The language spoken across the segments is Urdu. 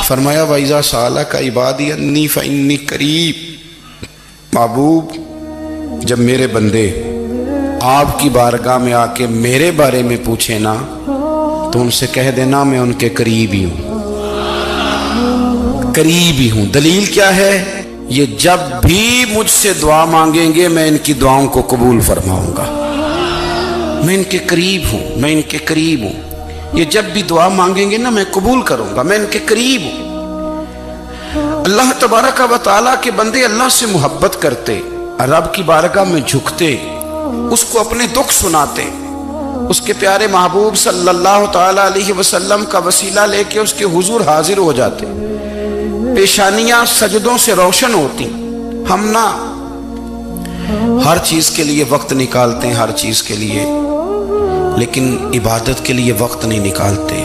فرمایا وَإِذَا سَأَلَكَ عِبَادِي أَنِّي فَإِنِّي قَرِيب، محبوب جب میرے بندے آپ کی بارگاہ میں آ کے میرے بارے میں پوچھیں نا تو ان سے کہہ دینا میں ان کے قریب ہی ہوں، قریب ہی ہوں۔ دلیل کیا ہے؟ یہ جب بھی مجھ سے دعا مانگیں گے میں ان کی دعاؤں کو قبول فرماؤں گا، میں ان کے قریب ہوں، میں ان کے قریب ہوں۔ یہ جب بھی دعا مانگیں گے نا میں قبول کروں گا، میں ان کے قریب ہوں۔ اللہ تبارک و تعالیٰ کے بندے اللہ سے محبت کرتے، رب کی بارگاہ میں جھکتے، اس کو اپنے دکھ سناتے، اس کے پیارے محبوب صلی اللہ تعالیٰ علیہ وسلم کا وسیلہ لے کے اس کے حضور حاضر ہو جاتے، پیشانیاں سجدوں سے روشن ہوتی۔ ہم نا ہر چیز کے لیے وقت نکالتے ہیں، ہر چیز کے لیے، لیکن عبادت کے لیے وقت نہیں نکالتے۔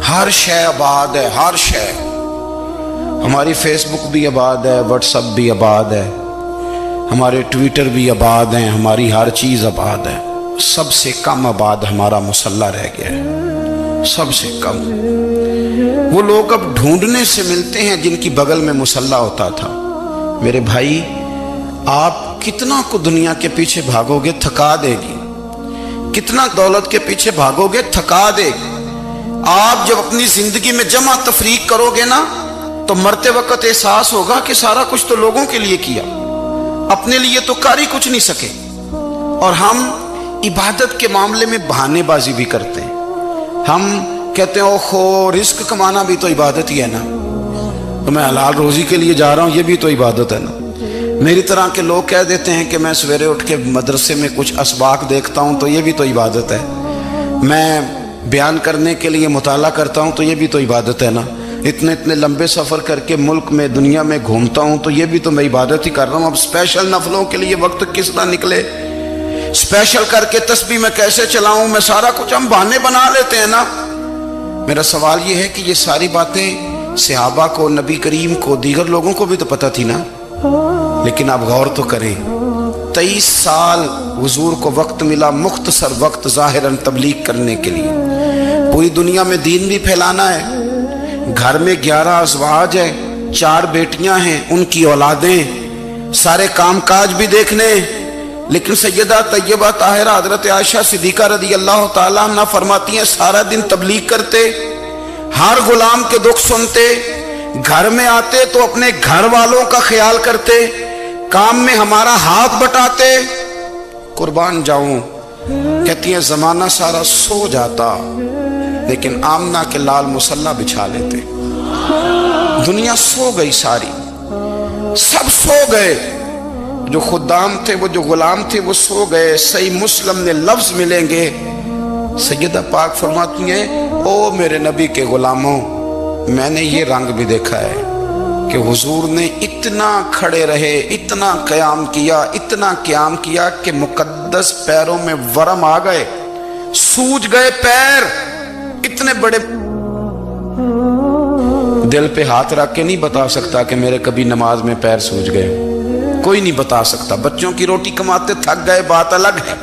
ہر شے آباد ہے، ہر شے، ہماری فیس بک بھی آباد ہے، واٹس ایپ بھی آباد ہے، ہمارے ٹویٹر بھی آباد ہیں، ہماری ہر چیز آباد ہے۔ سب سے کم آباد ہمارا مصلی رہ گیا ہے، سب سے کم۔ وہ لوگ اب ڈھونڈنے سے ملتے ہیں جن کی بغل میں مصلی ہوتا تھا۔ میرے بھائی آپ کتنا کو دنیا کے پیچھے بھاگو گے تھکا دے گی، کتنا دولت کے پیچھے بھاگو گے تھکا دے گی۔ آپ جب اپنی زندگی میں جمع تفریق کرو گے نا تو مرتے وقت احساس ہوگا کہ سارا کچھ تو لوگوں کے لیے کیا، اپنے لیے تو کاری کچھ نہیں سکے۔ اور ہم عبادت کے معاملے میں بہانے بازی بھی کرتے ہیں۔ ہم کہتے ہیں اوہو رزق کمانا بھی تو عبادت ہی ہے نا، تو میں حلال روزی کے لیے جا رہا ہوں، یہ بھی تو عبادت ہے نا۔ میری طرح کے لوگ کہہ دیتے ہیں کہ میں سویرے اٹھ کے مدرسے میں کچھ اسباق دیکھتا ہوں تو یہ بھی تو عبادت ہے، میں بیان کرنے کے لیے مطالعہ کرتا ہوں تو یہ بھی تو عبادت ہے نا، اتنے لمبے سفر کر کے ملک میں دنیا میں گھومتا ہوں تو یہ بھی تو میں عبادت ہی کر رہا ہوں۔ اب اسپیشل نفلوں کے لیے وقت کس طرح نکلے، اسپیشل کر کے تسبیح میں کیسے چلاؤں، میں سارا کچھ ہم بہانے بنا لیتے ہیں نا۔ میرا سوال یہ ہے کہ یہ ساری باتیں صحابہ کو، نبی کریم کو، دیگر لوگوں کو بھی تو پتہ تھی نا، لیکن آپ غور تو کریں 23 سال حضور کو وقت ملا، مختصر وقت ظاہراً تبلیغ کرنے کے لیے، پوری دنیا میں دین بھی پھیلانا ہے۔ گھر میں 11 ازواج ہیں، 4 بیٹیاں ہیں، ان کی اولادیں، سارے کام کاج بھی دیکھنے، لیکن سیدہ طیبہ طاہرہ حضرت عائشہ صدیقہ رضی اللہ تعالیٰ عنہ فرماتی ہیں سارا دن تبلیغ کرتے، ہر غلام کے دکھ سنتے، گھر میں آتے تو اپنے گھر والوں کا خیال کرتے، کام میں ہمارا ہاتھ بٹاتے۔ قربان جاؤں، کہتی ہیں زمانہ سارا سو جاتا لیکن آمنہ کے لال مصلی بچھا لیتے۔ دنیا سو گئی، ساری سب سو گئے، جو خدام تھے، وہ جو غلام تھے وہ سو گئے۔ صحیح مسلم میں لفظ ملیں گے، سیدہ پاک فرماتی ہیں او میرے نبی کے غلاموں، میں نے یہ رنگ بھی دیکھا ہے کہ حضور نے اتنا کھڑے رہے، اتنا قیام کیا، اتنا قیام کیا کہ مقدس پیروں میں ورم آ گئے، سوج گئے پیر، اتنے بڑے۔ دل پہ ہاتھ رکھ کے نہیں بتا سکتا کہ میرے کبھی نماز میں پیر سوج گئے، کوئی نہیں بتا سکتا۔ بچوں کی روٹی کماتے تھک گئے بات الگ ہے،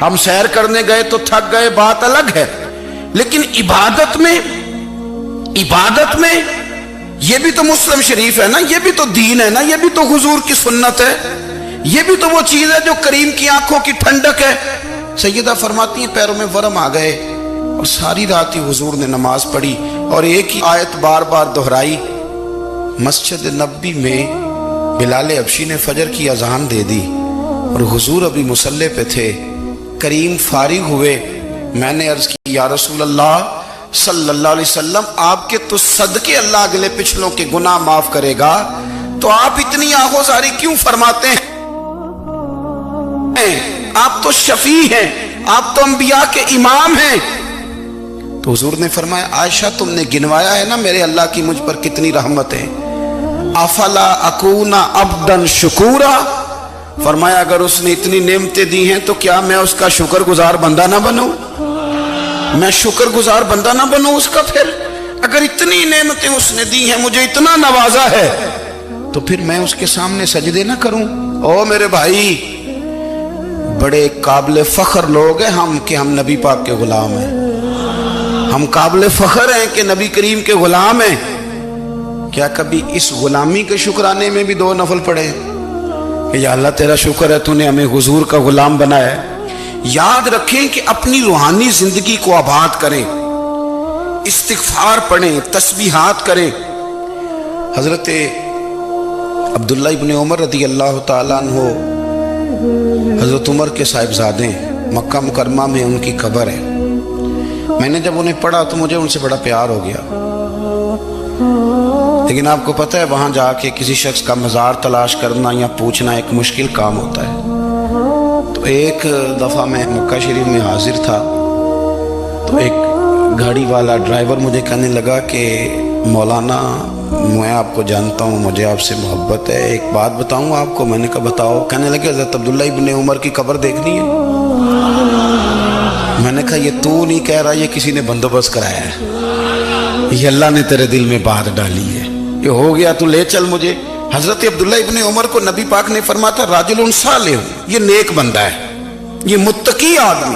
ہم سیر کرنے گئے تو تھک گئے بات الگ ہے، لیکن عبادت میں یہ بھی تو مسلم شریف ہے نا، یہ بھی تو دین ہے نا، یہ بھی تو حضور کی سنت ہے، یہ بھی تو وہ چیز ہے جو کریم کی آنکھوں کی ٹھنڈک ہے۔ سیدہ فرماتی ہیں پیروں میں ورم آ گئے، اور ساری رات ہی حضور نے نماز پڑھی اور ایک ہی آیت بار بار دہرائی۔ مسجد نبوی میں بلال حبشی نے فجر کی اذان دے دی اور حضور ابھی مصلی پہ تھے، کریم فارغ ہوئے۔ میں نے عرض کی یا رسول اللہ صلی اللہ علیہ وسلم، آپ کے تو صدقے اللہ اگلے پچھلوں کے گناہ معاف کرے گا، تو آپ اتنی آہوزاری کیوں فرماتے ہیں؟ آپ تو شفیع ہیں، آپ تو انبیاء کے امام ہیں۔ تو حضور نے فرمایا عائشہ تم نے گنوایا ہے نا میرے اللہ کی مجھ پر کتنی رحمت ہے، افلا اکونا عبدا شکورا، فرمایا اگر اس نے اتنی نعمتیں دی ہیں تو کیا میں اس کا شکر گزار بندہ نہ بنوں، میں شکر گزار بندہ نہ بنوں اس کا؟ پھر اگر اتنی نعمتیں اس نے دی ہیں، مجھے اتنا نوازا ہے، تو پھر میں اس کے سامنے سجدے نہ کروں؟ او میرے بھائی، بڑے قابل فخر لوگ ہیں ہم کہ ہم نبی پاک کے غلام ہیں، ہم قابل فخر ہیں کہ نبی کریم کے غلام ہیں، کیا کبھی اس غلامی کے شکرانے میں بھی 2 نفل پڑھے کہ یا اللہ تیرا شکر ہے تو نے ہمیں حضور کا غلام بنایا ہے؟ یاد رکھیں کہ اپنی روحانی زندگی کو آباد کریں، استغفار پڑھیں، تسبیحات کریں۔ حضرت عبداللہ ابن عمر رضی اللہ تعالیٰ عنہ حضرت عمر کے صاحبزادے ہیں، مکہ مکرمہ میں ان کی قبر ہے۔ میں نے جب انہیں پڑھا تو مجھے ان سے بڑا پیار ہو گیا، لیکن آپ کو پتہ ہے وہاں جا کے کسی شخص کا مزار تلاش کرنا یا پوچھنا ایک مشکل کام ہوتا ہے۔ تو ایک دفعہ میں مکہ شریف میں حاضر تھا تو ایک گاڑی والا ڈرائیور مجھے کہنے لگا کہ مولانا میں آپ کو جانتا ہوں، مجھے آپ سے محبت ہے، ایک بات بتاؤں آپ کو؟ میں نے کہا بتاؤ۔ کہنے لگے حضرت عبداللہ ابن عمر کی قبر دیکھنی ہے؟ میں نے کہا یہ تو نہیں کہہ رہا، یہ کسی نے بندوبست کرایا ہے، یہ اللہ نے تیرے دل میں بات ڈالی ہے، یہ ہو گیا تو لے چل مجھے۔ حضرت عبداللہ ابن عمر کو نبی پاک نے فرمایا تھا راجل صالح، یہ نیک بندہ ہے، یہ متقی آدمی۔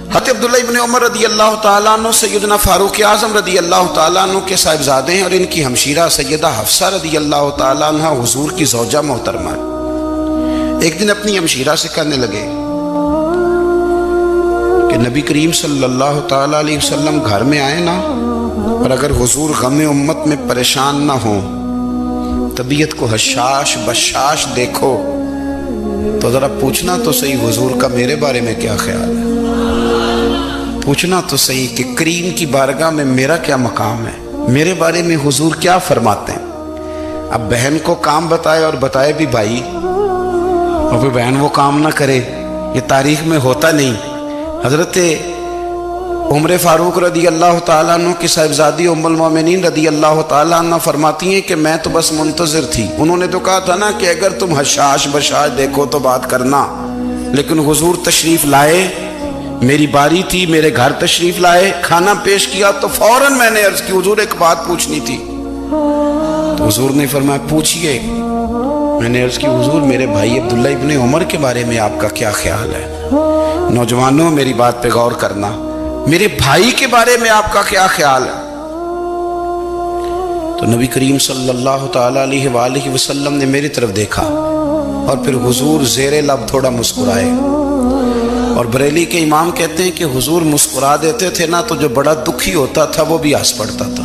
حضرت عبداللہ ابن عمر رضی اللہ تعالیٰ عنہ سیدنا فاروق اعظم رضی اللہ تعالیٰ عنہ کے صاحبزادے ہیں، اور ان کی ہمشیرہ سیدہ حفصہ رضی اللہ تعالیٰ عنہ حضور کی زوجہ محترمہ ہے۔ ایک دن اپنی ہمشیرہ سے کہنے لگے کہ نبی کریم صلی اللہ تعالیٰ علیہ وسلم گھر میں آئے نا، اور اگر حضور غم امت میں پریشان نہ ہوں، طبیعت کو حشاش بشاش دیکھو تو ذرا پوچھنا تو صحیح حضور کا میرے بارے میں کیا خیال ہے، پوچھنا تو صحیح کہ کریم کی بارگاہ میں میرا کیا مقام ہے، میرے بارے میں حضور کیا فرماتے ہیں۔ اب بہن کو کام بتائے اور بتائے بھی بھائی، اور پھر بہن وہ کام نہ کرے، یہ تاریخ میں ہوتا نہیں۔ حضرت عمر فاروق رضی اللہ تعالیٰ عنہ کی صاحبزادی ام المومنین رضی اللہ تعالیٰ عنہ فرماتی ہیں کہ میں تو بس منتظر تھی، انہوں نے تو کہا تھا نا کہ اگر تم حشاش بشاش دیکھو تو بات کرنا، لیکن حضور تشریف لائے، میری باری تھی، میرے گھر تشریف لائے، کھانا پیش کیا تو فوراً میں نے عرض کی حضور ایک بات پوچھنی تھی۔ تو حضور نے فرمایا پوچھئے۔ میں نے عرض کی حضور میرے بھائی عبداللہ ابن عمر کے بارے میں آپ کا کیا خیال ہے؟ نوجوانوں میری بات پہ غور کرنا، میرے بھائی کے بارے میں آپ کا کیا خیال ہے؟ تو نبی کریم صلی اللہ تعالیٰ علیہ وآلہ وسلم نے میری طرف دیکھا اور پھر حضور زیر لب تھوڑا مسکرائے، اور بریلی کے امام کہتے ہیں کہ حضور مسکرا دیتے تھے نا تو جو بڑا دکھی ہوتا تھا وہ بھی ہنس پڑتا تھا۔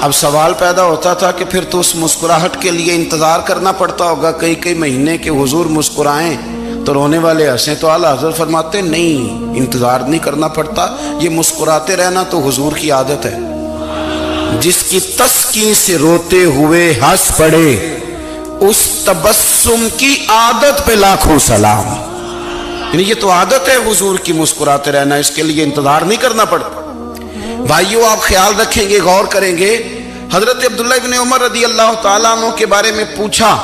اب سوال پیدا ہوتا تھا کہ پھر تو اس مسکراہٹ کے لیے انتظار کرنا پڑتا ہوگا کئی مہینے کہ حضور مسکرائیں تو رونے والے ہنسیں، تو اعلیٰ حضرت فرماتے نہیں، انتظار نہیں کرنا پڑتا، یہ مسکراتے رہنا تو حضور کی عادت ہے۔ جس کی تسکین سے روتے ہوئے ہنس پڑے اس تبسم کی عادت پہ لاکھوں سلام۔ یعنی یہ تو عادت ہے حضور کی مسکراتے رہنا، اس کے لیے انتظار نہیں کرنا پڑتا۔ بھائیو آپ خیال رکھیں گے، غور کریں گے، حضرت عبداللہ ابن عمر رضی اللہ تعالیٰ عنہ کے بارے میں پوچھا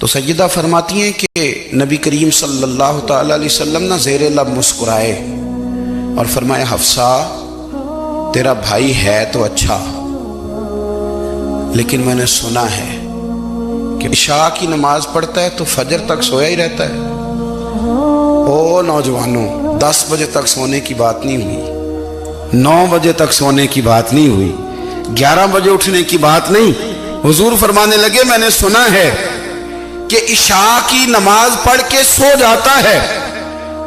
تو سیدہ فرماتی ہیں کہ نبی کریم صلی اللہ تعالیٰ علیہ وسلم نہ زیر لب مسکرائے اور فرمایا حفصہ تیرا بھائی ہے تو اچھا، لیکن میں نے سنا ہے کہ عشاء کی نماز پڑھتا ہے تو فجر تک سویا ہی رہتا ہے۔ او نوجوانوں، 10 بجے تک سونے کی بات نہیں ہوئی، 9 بجے تک سونے کی بات نہیں ہوئی، 11 بجے اٹھنے کی بات نہیں۔ حضور فرمانے لگے میں نے سنا ہے کہ عشاء کی نماز پڑھ کے سو جاتا ہے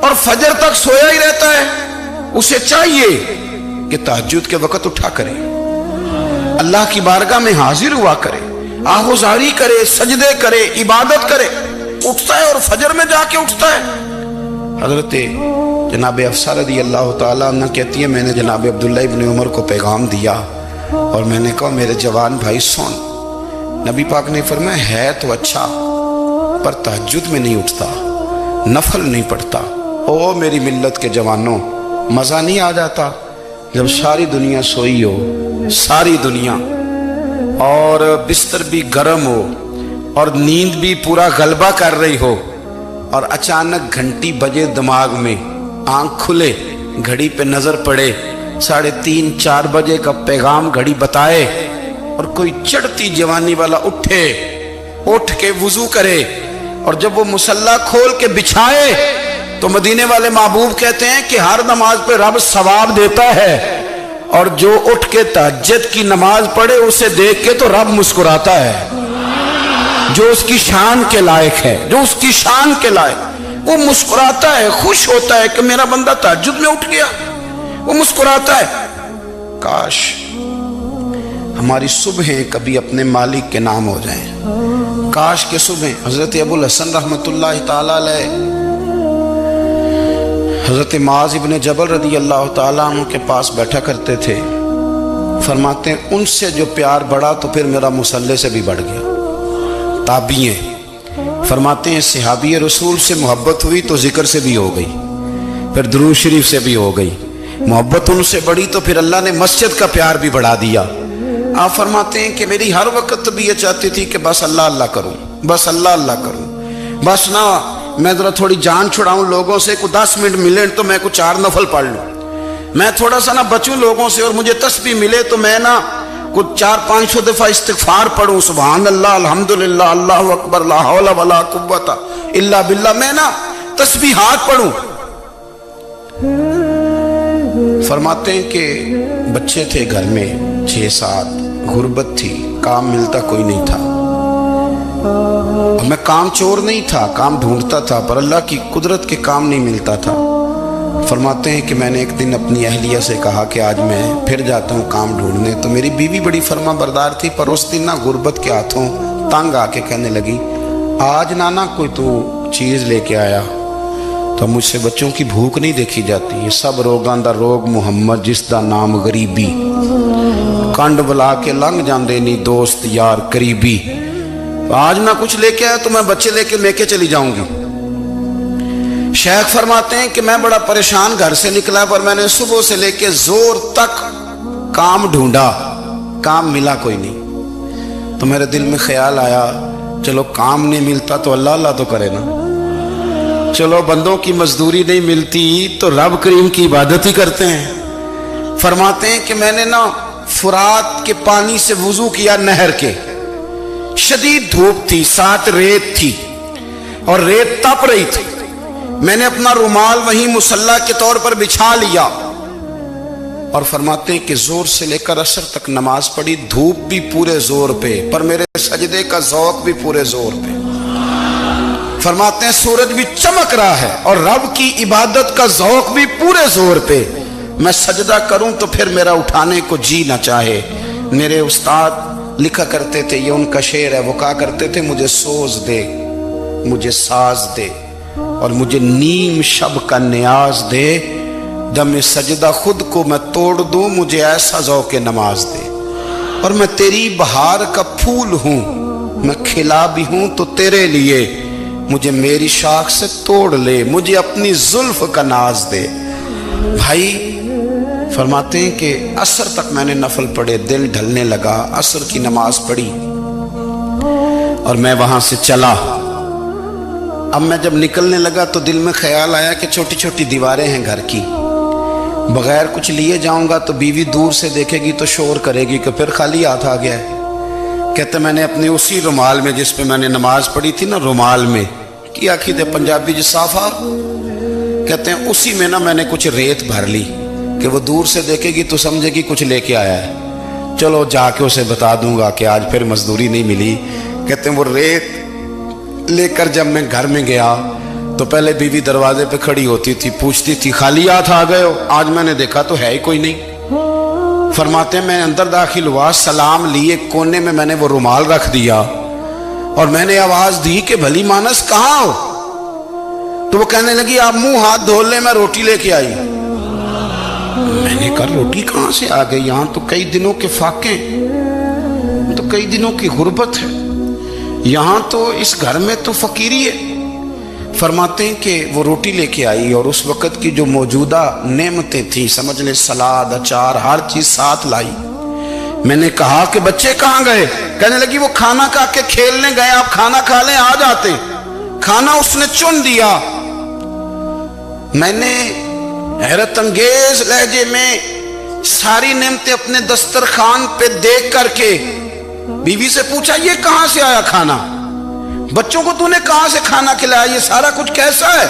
اور فجر تک سویا ہی رہتا ہے، اسے چاہیے کہ تہجد کے وقت اٹھا کرے، اللہ کی بارگاہ میں حاضر ہوا کرے، آہوزاری کرے، سجدے کرے، عبادت کرے، اٹھتا ہے اور فجر میں جا کے اٹھتا ہے۔ حضرت جناب حفصہ رضی اللہ تعالیٰ عنہ کہتی ہے میں نے جناب عبداللہ ابن عمر کو پیغام دیا اور میں نے کہا میرے جوان بھائی سن، نبی پاک نے فرمایا ہے تو اچھا پر تہجد میں نہیں اٹھتا، نفل نہیں پڑھتا۔ او میری ملت کے جوانوں، مزہ نہیں آ جاتا جب ساری دنیا سوئی ہو، ساری دنیا، اور بستر بھی گرم ہو اور نیند بھی پورا غلبہ کر رہی ہو، اور اچانک گھنٹی بجے دماغ میں، آنکھ کھلے، گھڑی پہ نظر پڑے، 3:30 4 بجے کا پیغام گھڑی بتائے، اور کوئی چڑھتی جوانی والا اٹھ کے وضو کرے، اور جب وہ مصلی کھول کے بچھائے تو مدینے والے محبوب کہتے ہیں کہ ہر نماز پہ رب ثواب دیتا ہے، اور جو اٹھ کے تہجد کی نماز پڑھے اسے دیکھ کے تو رب مسکراتا ہے، جو اس کی شان کے لائق ہے، جو اس کی شان کے لائق، وہ مسکراتا ہے، خوش ہوتا ہے کہ میرا بندہ تہجد میں اٹھ گیا، وہ مسکراتا ہے۔ کاش ہماری صبحیں کبھی اپنے مالک کے نام ہو جائیں، کاش کے صبحیں۔ حضرت ابو الحسن رحمت اللہ تعالیٰ علیہ حضرت معاذ ابن جبل رضی اللہ تعالیٰ عنہ کے پاس بیٹھا کرتے تھے، فرماتے ہیں ان سے جو پیار بڑھا تو پھر میرا مصلی سے بھی بڑھ گیا۔ تابعی ہیں، فرماتے ہیں صحابی رسول سے محبت ہوئی تو ذکر سے بھی ہو گئی، پھر درود شریف سے بھی ہو گئی، محبت ان سے بڑھی تو پھر اللہ نے مسجد کا پیار بھی بڑھا دیا۔ آپ فرماتے ہیں کہ میری ہر وقت بھی یہ چاہتی تھی کہ بس اللہ اللہ کروں، بس اللہ اللہ کروں، بس نہ میں ذرا تھوڑی جان چھڑاؤں لوگوں سے، کوئی 10 منٹ ملے تو میں کچھ 4 نفل پڑھ لوں، میں تھوڑا سا نہ بچوں لوگوں سے، اور مجھے تسبیح ملے تو میں نہ کچھ 400-500 دفعہ استغفار پڑھوں، سبحان اللہ، الحمدللہ، اللہ اکبر، لا حول ولا قوت الا باللہ، میں نہ تسبیحات پڑھوں۔ فرماتے ہیں کہ بچے تھے گھر میں 6-7، غربت تھی، کام ملتا کوئی نہیں تھا، اور میں کام چور نہیں تھا، کام ڈھونڈتا تھا، پر اللہ کی قدرت کے کام نہیں ملتا تھا۔ فرماتے ہیں کہ میں نے ایک دن اپنی اہلیہ سے کہا کہ آج میں پھر جاتا ہوں کام ڈھونڈنے، تو میری بیوی بڑی فرما بردار تھی، پر اس دن نہ غربت کے ہاتھوں تنگ آ کے کہنے لگی آج نانا کوئی تو چیز لے کے آیا، تو مجھ سے بچوں کی بھوک نہیں دیکھی جاتی، یہ سب روگاں دا روگ محمد جس دا نام غریبی، کنڈ بلا کے لنگ جاندے نہیں دوست یار قریبی، آج نہ کچھ لے کے آیا تو میں بچے لے کے چلی جاؤں گی۔ شیخ فرماتے ہیں کہ میں بڑا پریشان گھر سے نکلا، پر میں نے صبح سے لے کے زور تک کام ڈھونڈا، کام ملا کوئی نہیں، تو میرے دل میں خیال آیا چلو کام نہیں ملتا تو اللہ اللہ تو کرے نا، چلو بندوں کی مزدوری نہیں ملتی تو رب کریم کی عبادت ہی کرتے ہیں۔ فرماتے ہیں کہ میں نے نا فرات کے پانی سے وضو کیا، نہر کے، شدید دھوپ تھی، ساتھ ریت تھی اور ریت تپ رہی تھی، میں نے اپنا رومال وہیں مصلی کے طور پر بچھا لیا، اور فرماتے ہیں کہ زور سے لے کر عصر تک نماز پڑھی، دھوپ بھی پورے زور پہ، پر میرے سجدے کا ذوق بھی پورے زور پہ۔ فرماتے ہیں سورج بھی چمک رہا ہے اور رب کی عبادت کا ذوق بھی پورے زور پہ، میں سجدہ کروں تو پھر میرا اٹھانے کو جی نہ چاہے۔ میرے استاد لکھا کرتے تھے، یہ ان کا شعر ہے، وہ کہا کرتے تھے مجھے سوز دے، مجھے ساز دے، اور مجھے نیم شب کا نیاز دے، دم سجدہ خود کو میں توڑ دوں، مجھے ایسا ذوق نماز دے، اور میں تیری بہار کا پھول ہوں، میں کھلا بھی ہوں تو تیرے لیے، مجھے میری شاخ سے توڑ لے، مجھے اپنی زلف کا ناز دے۔ بھائی فرماتے ہیں کہ عصر تک میں نے نفل پڑھے، دل ڈھلنے لگا، عصر کی نماز پڑھی اور میں وہاں سے چلا۔ اب میں جب نکلنے لگا تو دل میں خیال آیا کہ چھوٹی چھوٹی دیواریں ہیں گھر کی، بغیر کچھ لیے جاؤں گا تو بیوی دور سے دیکھے گی تو شور کرے گی کہ پھر خالی ہاتھ آ گیا ہے۔ کہتے میں نے اپنے اسی رومال میں جس پہ میں نے نماز پڑھی تھی نا، رومال میں کی آخی دے پنجابی جسافہ، کہتے ہیں اسی میں نا میں نے کچھ ریت بھر لی کہ وہ دور سے دیکھے گی تو سمجھے گی کچھ لے کے آیا ہے، چلو جا کے اسے بتا دوں گا کہ آج پھر مزدوری نہیں ملی۔ کہتے ہیں وہ ریت لے کر جب میں گھر میں گیا تو پہلے بیوی دروازے پہ کھڑی ہوتی تھی، پوچھتی تھی خالی ہاتھ آ گئے ہو؟ آج میں نے دیکھا تو ہے ہی کوئی نہیں۔ فرماتے ہیں میں اندر داخل ہوا، سلام لیے، کونے میں میں نے وہ رومال رکھ دیا اور میں نے آواز دی کہ بھلی مانس کہاں ہو؟ تو وہ کہنے لگی آپ منہ ہاتھ دھو لیں، میں روٹی لے کے آئی۔ میں نے کہا روٹی کہاں سے آ گئی؟ یہاں تو کئی دنوں کے فاقے، تو کئی دنوں کی غربت ہے، یہاں تو اس گھر میں تو فقیری ہے۔ فرماتے ہیں کہ وہ روٹی لے کے آئی اور اس وقت کی جو موجودہ نعمتیں تھیں، سمجھ لیں سلاد، اچار، ہر چیز ساتھ لائی۔ میں نے کہا کہ بچے کہاں گئے؟ کہنے لگی وہ کھانا کھا کے کھیلنے گئے، آپ کھانا کھا لیں آ جاتے۔ کھانا اس نے چن دیا۔ میں نے حیرت انگیز لہجے میں ساری نعمتیں اپنے دسترخوان پہ دیکھ کر کے بیوی سے پوچھا یہ کہاں سے آیا کھانا؟ بچوں کو تو نے کہاں سے کھانا کھلایا؟ یہ سارا کچھ کیسا ہے؟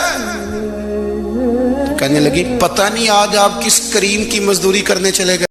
کہنے لگی پتہ نہیں آج آپ کس کریم کی مزدوری کرنے چلے گئے۔